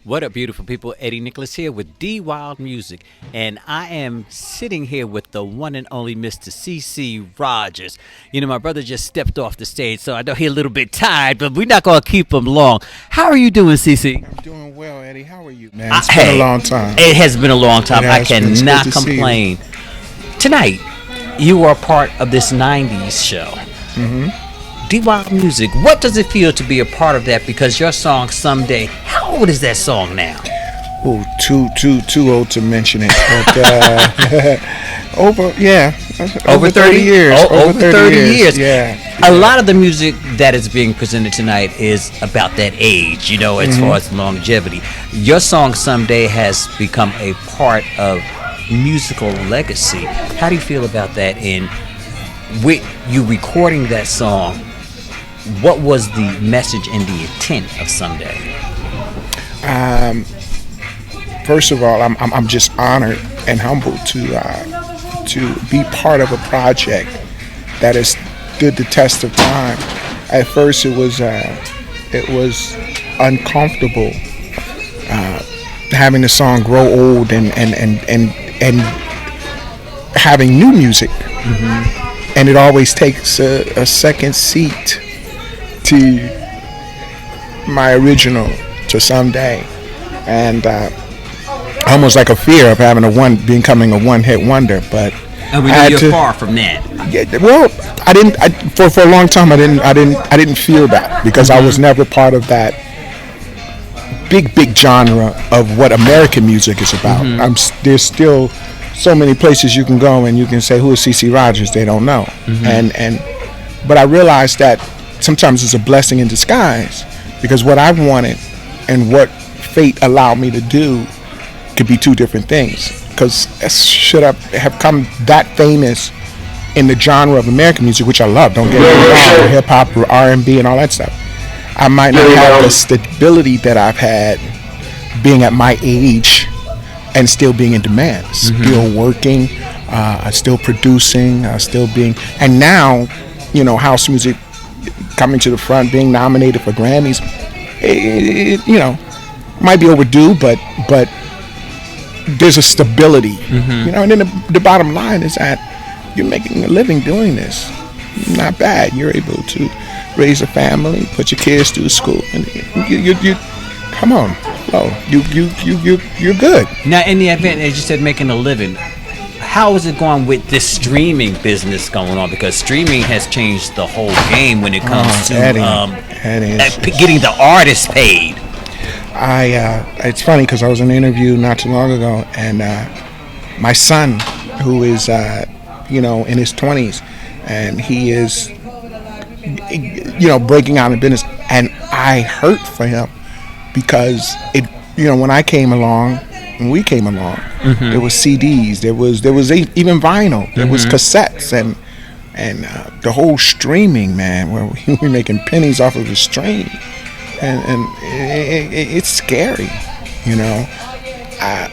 What up, beautiful people? Eddie Nicholas here with Dwild Music, and I am sitting here with the one and only Mr. CeCe Rodgers. You know, my brother just stepped off the stage, so I know he's a little bit tired, but we're not going to keep him long. How are you doing, CeCe? I'm doing well, Eddie. How are you, man? It's been a long time. It has been a long time. I cannot complain. Tonight, you are part of this 90s show. Dwild Music, what does it feel to be a part of that? Because your song, Someday, how old is that song now? Oh, too old to mention it. But, over 30 years. Over 30 years. Yeah. A lot of the music that is being presented tonight is about that age, you know, as far as longevity. Your song, Someday, has become a part of musical legacy. How do you feel about that? And with you recording that song, what was the message and the intent of Someday? First of all, I'm just honored and humbled to be part of a project that has stood the test of time. At first, it was uncomfortable having the song grow old and having new music, and it always takes a second seat to my original, to Someday, and almost like a fear of becoming a one-hit wonder. But and we know you're far from that. Yeah, well, for a long time I didn't feel that, because I was never part of that big genre of what American music is about. There's still so many places you can go and you can say, who is CeCe Rodgers? They don't know. But I realized that sometimes it's a blessing in disguise, because what I wanted and what fate allowed me to do could be two different things. Because should I have come that famous in the genre of American music, which I love, don't get me wrong, hip hop, R&B, and all that stuff, I might not have the stability that I've had being at my age and still being in demand, still working, still producing, still being, and now, you know, house music coming to the front, being nominated for Grammys, you know, might be overdue, but there's a stability, you know. And then the bottom line is that you're making a living doing this. Not bad. You're able to raise a family, put your kids through school, and you come on, you're good. Now, in the event, as you said, making a living, how is it going with this streaming business going on? Because streaming has changed the whole game when it comes to getting the artists paid. It's funny, because I was in an interview not too long ago, and my son, who is you know, in his 20s, and he is, you know, breaking out in business, and I hurt for him, because it, you know, when we came along, there was CDs, there was even vinyl, there was cassettes, and the whole streaming, man, where we were making pennies off of the stream, and it's scary, you know.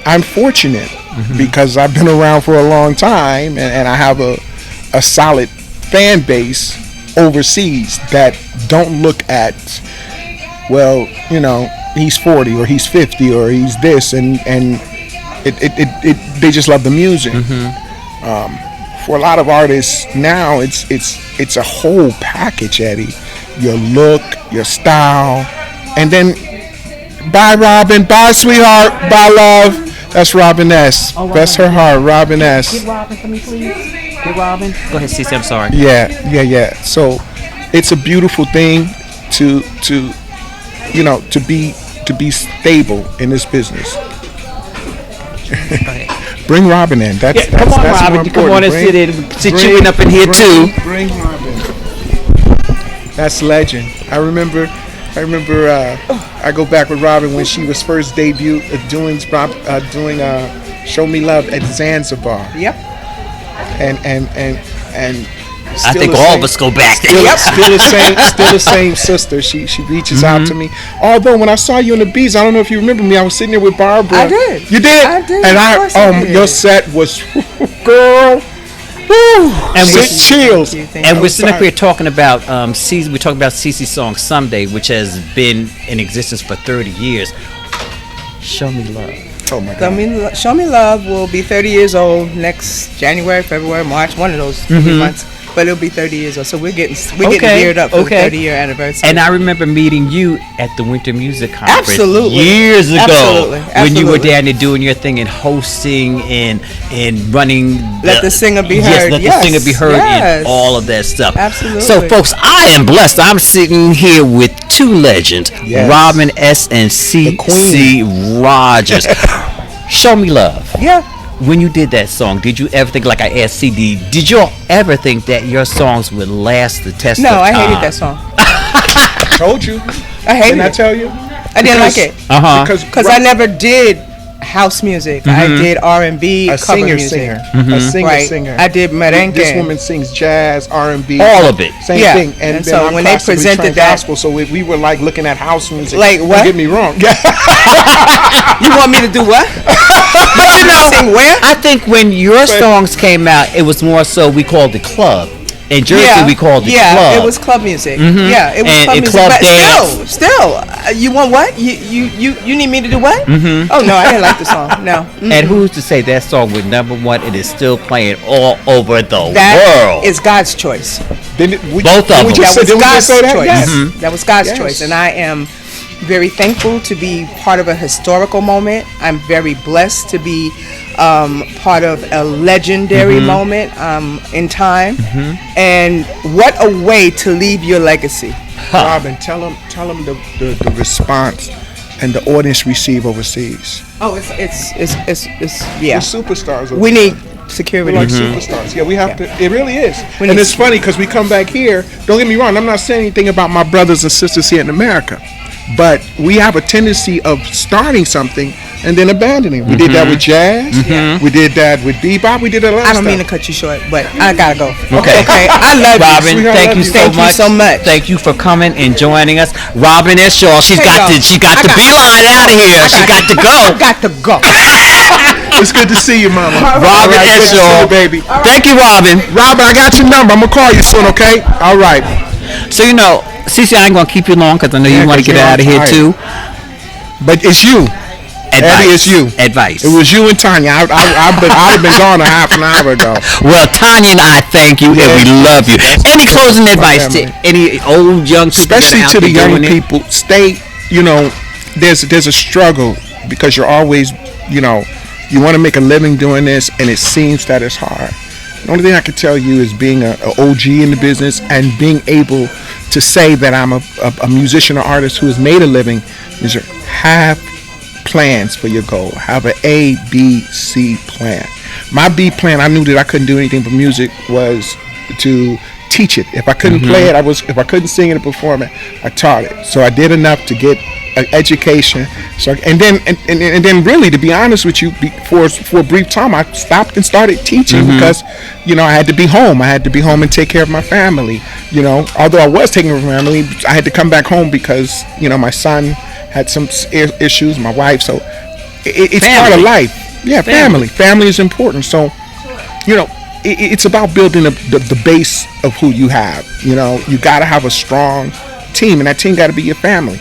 I'm fortunate because I've been around for a long time, and I have a solid fan base overseas that don't look at, well, you know, he's 40 or he's 50 or he's this, and they just love the music. For a lot of artists now, it's a whole package, Eddie. Your look, your style, and then bye Robin, bye sweetheart, bye love. That's Robin S. Bless her heart, Robin S. Get Robin for me, please. Get Robin. Go ahead, CeCe. I'm sorry. Yeah. So it's a beautiful thing to you know, to be stable in this business. Bring Robin in. That's come on, Robin. Come on and sit you in up in here too. Bring Robin. That's legend. I remember. I go back with Robin when she was first doing "Show Me Love" at Zanzibar. Yep. And I think all of us go back there. Still the same sister. She reaches out to me. Although when I saw you in the Bees, I don't know if you remember me. I was sitting there with Barbara. I did. You did. I did. And your set was, girl. And chills. And we're sitting up here talking about we're talking about CeCe's song "Someday," which has been in existence for 30 years. Show Me Love. Oh my God. Show Me Love will be 30 years old next January, February, March, one of those months. But it'll be 30 years old. So we're getting geared up for the 30-year anniversary. And I remember meeting you at the Winter Music Conference Absolutely. years ago. Absolutely. When you were down there doing your thing and hosting and running. Let the singer be heard. Yes, let the singer be heard and all of that stuff. Absolutely. So, folks, I am blessed. I'm sitting here with two legends, Robin S. and CeCe Rodgers. Show Me Love. Yeah. When you did that song, did you ever think, like I asked CD, did you ever think that your songs would last the test of time? No, I hated that song. I told you. I hated it. Didn't I tell you? I didn't like it. Because I never did house music. I did R&B, cover music. A singer. I did merengue. This woman sings jazz, R&B. All of it. Same thing. And so when they presented that. Gospel, so we were like looking at house music. Like what? Don't get me wrong. You want me to do what? You know, sing where? I think when your songs came out, it was more so we called it club. In Jersey, we called it club. Yeah, it was club music. Yeah, it was club music. Club but dance. still, you want what? You need me to do what? Oh no, I didn't like the song. No. And who's to say that song was #1? It is still playing all over the world. That is God's choice. Both of them. That was God's choice. Yes. That was God's choice, and I am very thankful to be part of a historical moment. I'm very blessed to be part of a legendary moment in time. And what a way to leave your legacy. Robin, tell them the response and the audience receive overseas. Oh, it's We're superstars. We need security. We're like superstars. Yeah, we have to. It really is. And it's funny because we come back here. Don't get me wrong. I'm not saying anything about my brothers and sisters here in America. But we have a tendency of starting something and then abandoning. We did that with jazz. We did that with bebop. We did a lot of stuff. I don't mean to cut you short, but I gotta go. Okay. I love Robin, you. thank you so much. Thank you for coming and joining us. Robin S. Shaw, she got the beeline out of here. She got to go. I got to go. It's good to see you, Mama. Robin S. Shaw, baby. Thank you, Robin. Robin, I got your number. I'm gonna call you soon. Okay. All right. So CeCe, I ain't gonna keep you long because I know you want to get out of here too. But it's you. Advice. Eddie, it's you. Advice. It was you and Tanya. I'd have been gone a half an hour ago. Well, Tanya and I thank you and we love you. Any closing advice to any old young people, especially to the young people? Stay. There's a struggle because you're always, you want to make a living doing this, and it seems that it's hard. The only thing I can tell you is being an OG in the business and being able to say that I'm a musician or artist who has made a living is have plans for your goal. Have an A, B, C plan. My B plan, I knew that I couldn't do anything but music, was to teach it. If I couldn't play it, if I couldn't sing it or perform it, I taught it. So I did enough to get an education. So and then really, to be honest with you, for a brief time, I stopped and started teaching because I had to be home. I had to be home and take care of my family. Although I was taking care of my family, I had to come back home because my son had some issues, my wife. So it's part of life. Yeah, family. Family is important. So it's about building the base of who you have. You got to have a strong team, and that team got to be your family.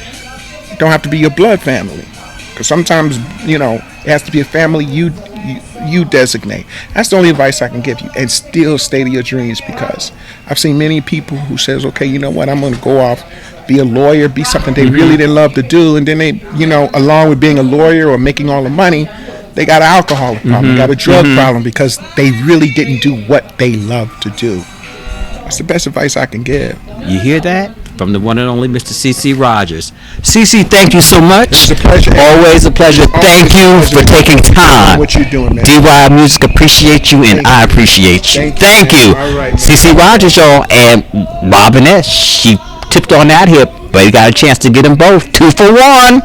It don't have to be your blood family, because sometimes it has to be a family you designate. That's the only advice I can give you, and still stay to your dreams, because I've seen many people who says, okay, you know what, I'm going to go off, be a lawyer, be something they really didn't love to do, and then they, along with being a lawyer or making all the money, they got an alcohol problem, got a drug problem, because they really didn't do what they love to do. That's the best advice I can give. You hear that? From the one and only Mr. CeCe Rodgers. CeCe, thank you so much. It's a pleasure. Always a pleasure. Thank you for taking time. What you doing, man? Dwild Music appreciate you, and I appreciate you. Thank you. All right, CeCe Rodgers, y'all, and Robin S. She tipped on out here, but you got a chance to get them both 2 for 1.